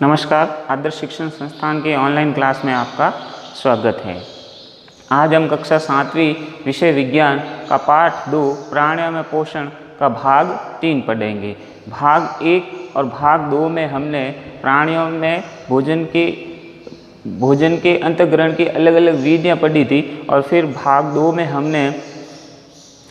नमस्कार, आदर्श शिक्षण संस्थान के ऑनलाइन क्लास में आपका स्वागत है। आज हम कक्षा 7वीं विषय विज्ञान का पाठ 2 प्राणियों में पोषण का भाग 3 पढ़ेंगे। भाग 1 और भाग 2 में हमने प्राणियों में भोजन के अंतःग्रहण की अलग अलग विधियाँ पढ़ी थी और फिर भाग 2 में हमने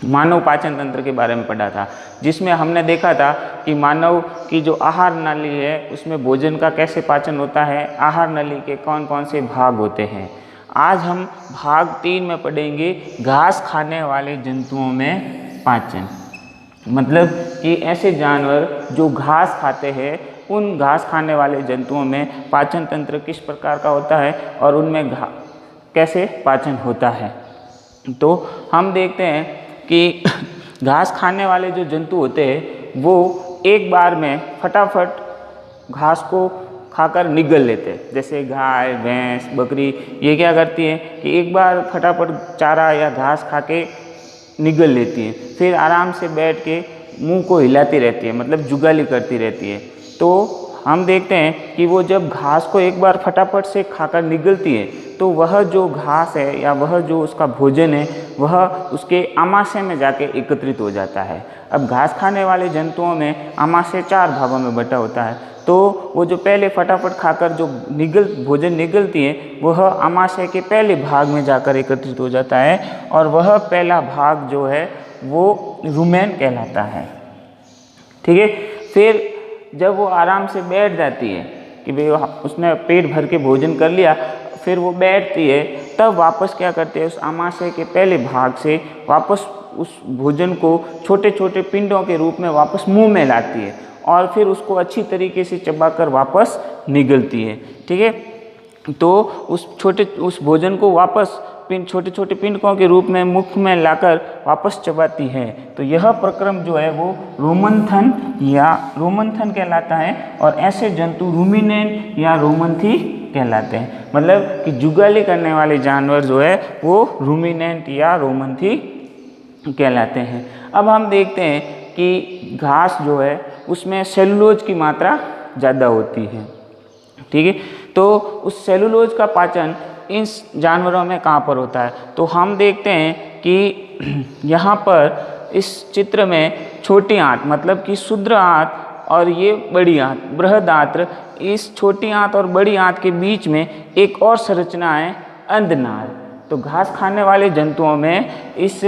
मानव पाचन तंत्र के बारे में पढ़ा था, जिसमें हमने देखा था कि मानव की जो आहार नाली है उसमें भोजन का कैसे पाचन होता है, आहार नाली के कौन कौन से भाग होते हैं। आज हम भाग 3 में पढ़ेंगे घास खाने वाले जंतुओं में पाचन। मतलब कि ऐसे जानवर जो घास खाते हैं, उन घास खाने वाले जंतुओं में पाचन तंत्र किस प्रकार का होता है और उनमें कैसे पाचन होता है। तो हम देखते हैं कि घास खाने वाले जो जंतु होते हैं वो एक बार में फटाफट घास को खाकर निगल लेते हैं। जैसे गाय, भैंस, बकरी ये क्या करती है कि एक बार फटाफट चारा या घास खा के निगल लेती है, फिर आराम से बैठ के मुंह को हिलाती रहती है, मतलब जुगाली करती रहती है। तो हम देखते हैं कि वो जब घास को एक बार फटाफट से खाकर निगलती है तो वह जो घास है या वह जो उसका भोजन है वह उसके आमाशय में जाके एकत्रित हो जाता है। अब घास खाने वाले जंतुओं में आमाशय 4 भागों में बटा होता है। तो वो जो पहले फटाफट खाकर जो भोजन निगलती है वह आमाशय के पहले भाग में जाकर एकत्रित हो जाता है और वह पहला भाग जो है वो रुमेन कहलाता है। ठीक है। फिर जब वो आराम से बैठ जाती है कि भाई उसने पेट भर के भोजन कर लिया, फिर वो बैठती है, तब वापस क्या करते हैं, उस आमाशय के पहले भाग से वापस उस भोजन को छोटे छोटे पिंडों के रूप में वापस मुंह में लाती है और फिर उसको अच्छी तरीके से चबाकर वापस निगलती है। ठीक है। तो उस भोजन को वापस छोटे छोटे पिंडकों के रूप में मुख में लाकर वापस चबाती है। तो यह प्रक्रम जो है वो रोमंथन कहलाता है और ऐसे जंतु रूमिनेंट या रोमंथी कहलाते हैं। मतलब कि जुगाली करने वाले जानवर जो है वो रूमिनेंट या रोमंथी कहलाते हैं। अब हम देखते हैं कि घास जो है उसमें सेलुलोज की मात्रा ज़्यादा होती है। ठीक है। तो उस सेलुलोज का पाचन इन जानवरों में कहाँ पर होता है, तो हम देखते हैं कि यहाँ पर इस चित्र में छोटी आंत मतलब कि क्षुद्र आंत और ये बड़ी आंत बृहदात्र, इस छोटी आंत और बड़ी आंत के बीच में एक और संरचना है अंधनाल। तो घास खाने वाले जंतुओं में इस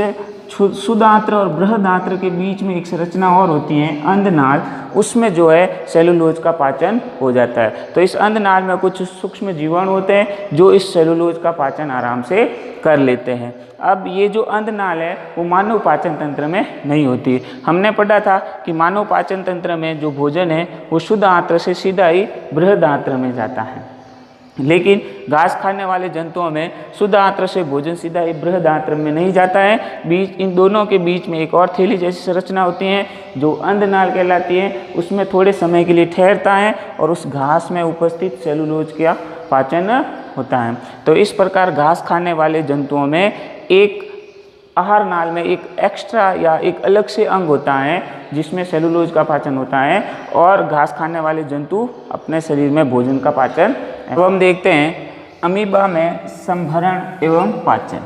क्षुद्रांत्र और बृहदात्र के बीच में एक संरचना और होती है अंधनाल, उसमें जो है सेलुलोज का पाचन हो जाता है। तो इस अंधनाल में कुछ सूक्ष्म जीवाणु होते हैं जो इस सेलुलोज का पाचन आराम से कर लेते हैं। अब ये जो अंधनाल है वो मानव पाचन तंत्र में नहीं होती। हमने पढ़ा था कि मानव पाचन तंत्र में जो भोजन है वो शुद्ध आंत्र से सीधा ही बृहदात्र में जाता है, लेकिन घास खाने वाले जंतुओं में शुद्ध आंत्र से भोजन सीधा ही बृहदात्र में नहीं जाता है। इन दोनों के बीच में एक और थैली जैसी संरचना होती है जो अंधनाल कहलाती है। उसमें थोड़े समय के लिए ठहरता है और उस घास में उपस्थित सेलुलोज का पाचन होता है। तो इस प्रकार घास खाने वाले जंतुओं में एक आहार नाल में एक एक्स्ट्रा या एक अलग से अंग होता है जिसमें सेलुलोज का पाचन होता है और घास खाने वाले जंतु अपने शरीर में भोजन का पाचन। अब हम देखते हैं अमीबा में संभरण एवं पाचन।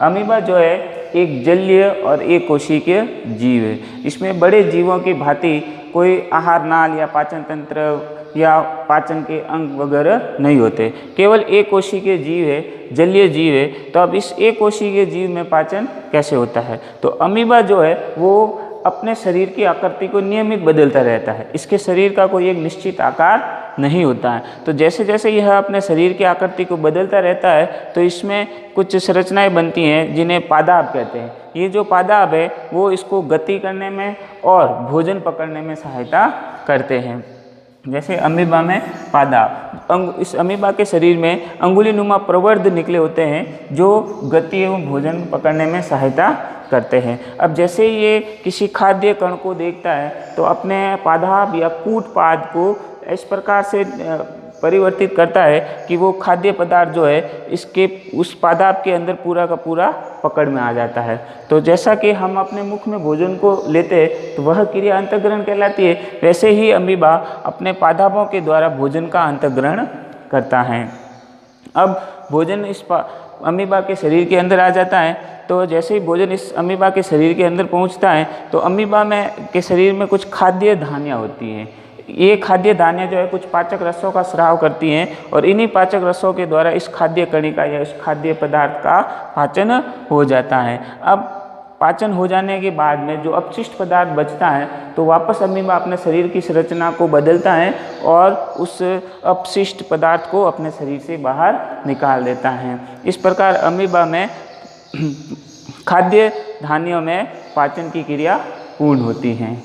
अमीबा जो है एक जलीय और एक कोशिकीय जीव है। इसमें बड़े जीवों की भांति कोई आहार नाल या पाचन तंत्र या पाचन के अंग वगैरह नहीं होते, केवल एक कोशिकीय जीव है, जलीय जीव है। तो अब इस एक कोशिकीय जीव में पाचन कैसे होता है, तो अमीबा जो है वो अपने शरीर की आकृति को नियमित बदलता रहता है। इसके शरीर का कोई एक निश्चित आकार नहीं होता है। तो जैसे जैसे यह अपने शरीर की आकृति को बदलता रहता है तो इसमें कुछ संरचनाएं बनती हैं जिन्हें पादाब कहते हैं। ये जो पादाब है वो इसको गति करने में और भोजन पकड़ने में सहायता करते हैं। जैसे अमीबा में पादाब, इस अमीबा के शरीर में अंगुलीनुमा प्रवर्ध निकले होते हैं जो गति एवं भोजन पकड़ने में सहायता करते हैं। अब जैसे ये किसी खाद्य कण को देखता है तो अपने पादाब या कूट पाद को इस प्रकार से परिवर्तित करता है कि वो खाद्य पदार्थ जो है इसके उस पादाप के अंदर पूरा का पूरा पकड़ में आ जाता है। तो जैसा कि हम अपने मुख में भोजन को लेते हैं तो वह क्रिया अंतःग्रहण कहलाती है, वैसे ही अमीबा अपने पादापों के द्वारा भोजन का अंतःग्रहण करता है। अब भोजन इस अमीबा के शरीर के अंदर आ जाता है, तो जैसे ही भोजन इस अमीबा के शरीर के अंदर पहुंचता है तो अमीबा के शरीर में कुछ खाद्य धानियाँ होती हैं। ये खाद्य धानियाँ जो है कुछ पाचक रसों का स्राव करती हैं और इन्हीं पाचक रसों के द्वारा इस खाद्य कणिका या इस खाद्य पदार्थ का पाचन हो जाता है। अब पाचन हो जाने के बाद में जो अपशिष्ट पदार्थ बचता है तो वापस अमीबा अपने शरीर की संरचना को बदलता है और उस अपशिष्ट पदार्थ को अपने शरीर से बाहर निकाल देता है। इस प्रकार अमीबा में खाद्य धानियों में पाचन की क्रिया पूर्ण होती है।